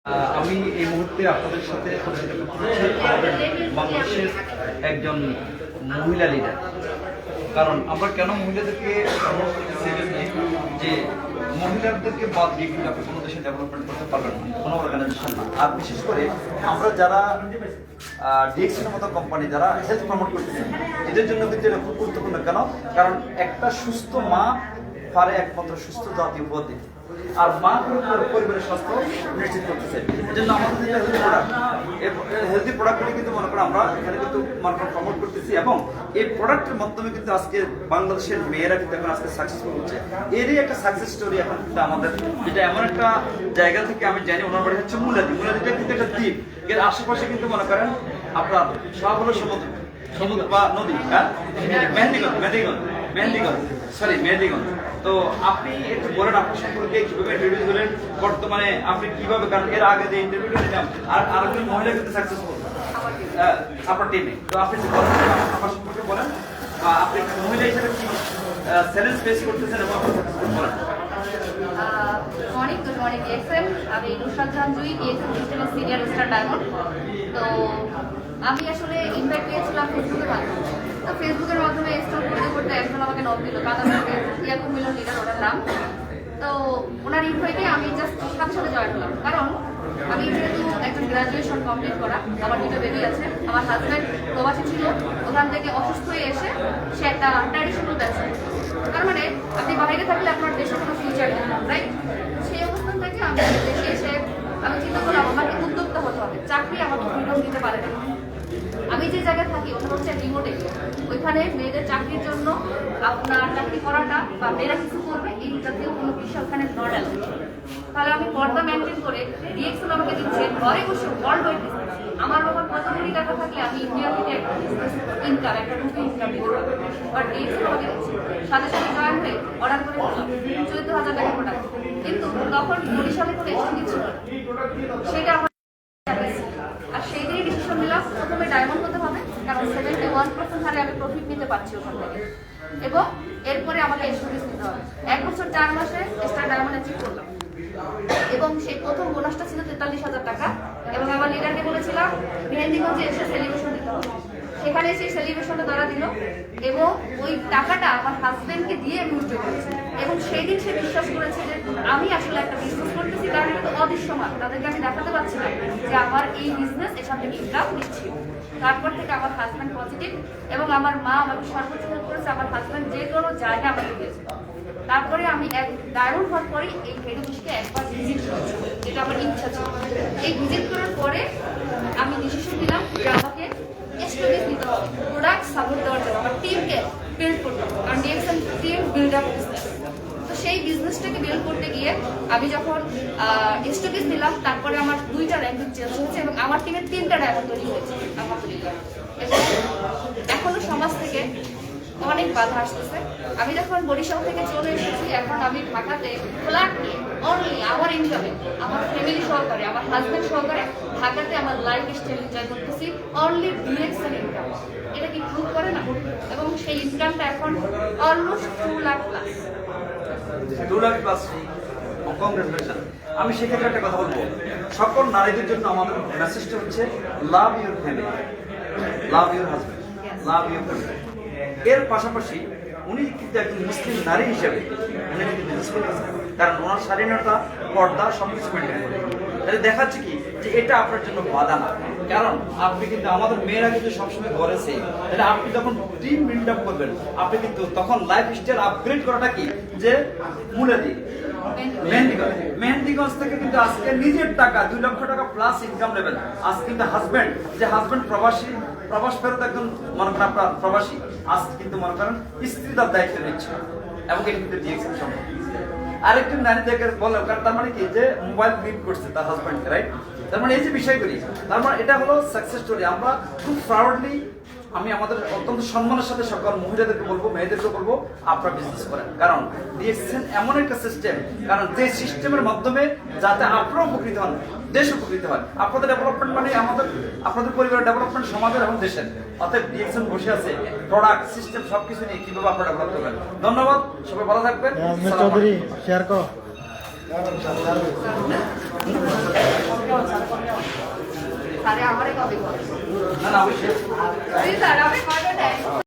আমি এই মুহূর্তে আপনাদের সাথে পরিচিত করতে চাচ্ছি আমাদের বাংলাদেশের একজন মহিলা লিডার। কারণ আমরা কেন মহিলাদেরকে যে মহিলাদেরকে বাদ দিয়ে কিন্তু আপনি কোনো দেশে ডেভেলপমেন্ট করতে পারবেন না, কোনো অর্গানাইজেশন না। আর বিশেষ করে আমরা যারা ডিএক্সের মতো কোম্পানি যারা হেলথ প্রমোট করতেছে, এদের জন্য কিন্তু এটা খুব গুরুত্বপূর্ণ। কেন? কারণ একটা সুস্থ মা পারে একমাত্র সুস্থ জাতি উপহার দিতে, আর মা পরিবারের স্বাস্থ্য নিশ্চিত করতেছে। এই জন্য আমাদের যেটা হেলদি প্রোডাক্টগুলি কিন্তু মনে করেন আমরা এখানে কিন্তু মার্কেট প্রমোট করতেছি, এবং এই প্রোডাক্টের মাধ্যমে কিন্তু আজকে বাংলাদেশের মেয়েরা কিন্তু এখন আজকে সাকসেসফুল হচ্ছে। এরই একটা সাকসেস স্টোরি এখন কিন্তু আমাদের, যেটা এমন একটা জায়গা থেকে আমি জানি, ওনার বাড়ি হচ্ছে মুলাদি। মুলাদিটা কিন্তু একটা দ্বীপ, এর আশেপাশে কিন্তু মনে করেন আপনার সব হলো সমুদ্র বা নদী। হ্যাঁ, মেহেন্দিগঞ্জ। তো আপনি একটু বলেন আপনার সম্পর্কে কিভাবে ইন্টারভিউ দিলেন, বর্তমানে আপনি কিভাবে, কারণ এর আগে যে ইন্টারভিউটা দিলাম আর আরেকজন মহিলা কিন্তু সাকসেসফুল আপনার টিমে। তো আপনি আমার সম্পর্কে বলেন, আপনি মহিলা হিসেবে কি চ্যালেঞ্জ ফেস করতেছেন এবং আপনি সাকসেসফুল বলেন। Good morning DXM. আমি নুসরাত জাহান জুই, ডিএক্সএম সিস্টেমের সিনিয়র স্টার ডায়মন্ড। তো আমি আসলে ইনভাইট পেয়েছিলাম ফেসবুকের মাধ্যমে। তো ফেসবুকের মাধ্যমে স্টোর করতে করতে একজন আমাকে নক দিল, ইয়াকুব মিলন লিডার ওনার নাম। তো ওনার ইনভাইটে আমি জাস্ট সাথে সাথে জয়েন হলাম, কারণ আমি যেহেতু একজন গ্রাজুয়েশন কমপ্লিট করা, আমার দুটো বেবি আছে, আমার হাজব্যান্ড প্রবাসী ছিল, ওখান থেকে অসুস্থ হয়ে এসে সে একটা ট্র্যাডিশনাল ব্যবসা। তার মানে আপনি বাইরে থাকলে আপনার দেশে কোনো ফিউচার নেই, রাইট? সেই অবস্থান থেকে আমি দেশে এসে আমি চিন্তা করলাম আমাকে উদ্যোক্তা হতে হবে। চাকরি আমাকে ফ্রিডম দিতে পারে না। আমি যে জায়গায় থাকি ওটা হচ্ছে রিমোট এরিয়া, ওইখানে মেয়েদের চাকরির জন্য আপনার চাকরি করাটা বা মেয়েরা কিছু করবে এই জাতীয় কোনো বিষয় ওখানে নট অ্যালাউড। তাহলে আমি পর্দা মেনটেন করে ডিএক্সএল আমাকে দিচ্ছে ঘরে বসে ওয়ার্ল্ড ওয়াইড বিজনেস। আমার বাবার কত কোটি টাকা থাকলে আমি ইন্ডিয়া থেকে একটা বিজনেস ইনকাম, একটা রুপি ইনকাম দিতে পারবো, বাট ডিএক্সএল আমাকে দিচ্ছে। সাথে সাথে জয়েন হয়ে অর্ডার করে দিলাম 14,000 টাকা প্রোডাক্ট, কিন্তু তখন বরিশালে কোনো এক্সচেঞ্জ ছিল না, সেটা আমার। আর সেই দিনই ডিসিশন নিলাম প্রথমে ডায়মন্ড হতে হবে, কারণ 71% হারে আমি প্রফিট নিতে পারছি ওখান থেকে, এবং এরপরে আমাকে এক্সপিরিয়েন্স নিতে হবে। 1 বছর 4 মাসে স্টার ডায়মন্ড অ্যাচিভ করলাম, এবং সেই প্রথম বোনাসটা ছিল 43,000 টাকা। এবং আমার লিডারকে বলেছিলাম মেহেন্দিগঞ্জে এসে সেলিব্রেশন দিতে হবে, সেখানে সেই সেলিব্রেশনটা তারা দিল, এবং ওই টাকাটা আমার হাজবেন্ডকে দিয়ে আমি উইথড্র করেছি। এবং সেই দিন সে বিশ্বাস করেছে যে আমি আসলে একটা বিজনেস করতেছি, কারণ এটা তো অদৃশ্যমান, তাদেরকে আমি দেখাতে পারছি না যে আমার এই বিজনেস এখান থেকে ইনকাম নিচ্ছি। তারপর থেকে আমার হাজব্যান্ড পজিটিভ, এবং আমার মা আমাকে সর্বোচ্চ হেল্প করেছে। আমার হাজব্যান্ড যে কোনো জায়গায় আমাকে দিয়েছে। তারপরে আমি এক ডায়মন্ড হওয়ার পরেই এই হেড অফিসকে একবার ভিজিট করেছি, যেটা আমার ইচ্ছা ছিল। এই ভিজিট করার পরে আমি ডিসিশন নিলাম যে আমাকে স্টোরিজ নিতে হবে, প্রোডাক্ট সাপোর্ট দেওয়ার জন্য আমার টিমকে বিল্ড করতে হবে, কারণ DXL team build up business. তো সেই বিজনেসটাকে বিল্ড করতে গিয়ে আমি যখন স্টোরিজ নিলাম, তারপরে আমার 2টা র্যাঙ্কিং চেঞ্জ হয়েছে, এবং আমার টিমের 3টা ডায়মন্ড তৈরি হয়েছে আলহামদুলিল্লাহ। এবং এখনো সমাজ থেকে অনেক বাধা আসতেছে। আমি যখন বরিশাল থেকে চলে এসেছি, এখন আমি ঢাকাতে ফ্ল্যাট নিয়ে অনলি আমার ইনকামে, আমার ফ্যামিলি সহকারে, আমার হাজব্যান্ড সহকারে ঢাকাতে আমার লাইফ স্টাইল এনজয় করতেছি অনলি ডিএক্সএল ইনকাম। এটা কি প্রুভ করে না? এবং সেই ইনকামটা এখন almost 2 lakh plus. 2 lakh plus, congratulation. আমি সেক্ষেত্রে একটা কথা বলবো, সকল নারীদের জন্য আমাদের মেসেজটা হচ্ছে love your family, love your husband, love your family. এর পাশাপাশি উনি কিন্তু একজন মুসলিম নারী হিসেবে উনি কিন্তু বিজনেস করতেছেন, কারণ ওনার স্বাধীনতা, পর্দা সবকিছু মেনটেন করে। তাহলে দেখাচ্ছে কি যে এটা আপনার জন্য বাধা না, কারণ আপনি কিন্তু আমাদের মেয়েরা কিন্তু সবসময় ঘরে সেফ। তাহলে আপনি যখন টিম বিল্ড আপ করবেন, আপনি কিন্তু তখন লাইফ স্টাইল আপগ্রেড করাটা কি যে মুলাদি মেহেন্দিগঞ্জ থেকে কিন্তু আজকে নিজের টাকা 2 লক্ষ টাকা প্লাস ইনকাম নেবেন। আজকে কিন্তু হাজব্যান্ড প্রবাস ফেরত একজন মনে করেন আপনার প্রবাসী, আজ কিন্তু মনে করেন স্ত্রী তার দায়িত্ব নিচ্ছে, এবং এটা কিন্তু ডিএক্সএল সম্ভব। আরেকজন নারী থেকে বললো, কারণ তার মানে কি যে মোবাইল বিট করছে তার হাজব্যান্ডকে, রাইট? তার মানে এই যে বিষয়গুলি, তার মানে এটা হলো সাকসেস স্টোরি। আমরা খুব প্রাউডলি, আমি আমাদের অত্যন্ত সম্মানের সাথে সকল মহিলাদেরকে বলবো, মেয়েদেরকে বলবো, আপনারা বিজনেস করেন, কারণ ডিএক্সএল এমন একটা সিস্টেম, কারণ যে সিস্টেমের মাধ্যমে যাতে আপনারা উপকৃত হন, দেশ উপকৃত হয়। আপনাদের ডেভেলপমেন্ট মানে আপনাদের পরিবারের ডেভেলপমেন্ট, সমাজের এবং দেশের। অতএব ডিএক্সএল বসে আছে প্রোডাক্ট সিস্টেম সবকিছু নিয়ে কিভাবে আপনারা ডেভেলপ করবেন। ধন্যবাদ, সবাই ভালো থাকবেন। চৌধুরী শেয়ার করো। আরে আমারে কবে বলে না না অবশ্যই স্যার আমি কবে দেয়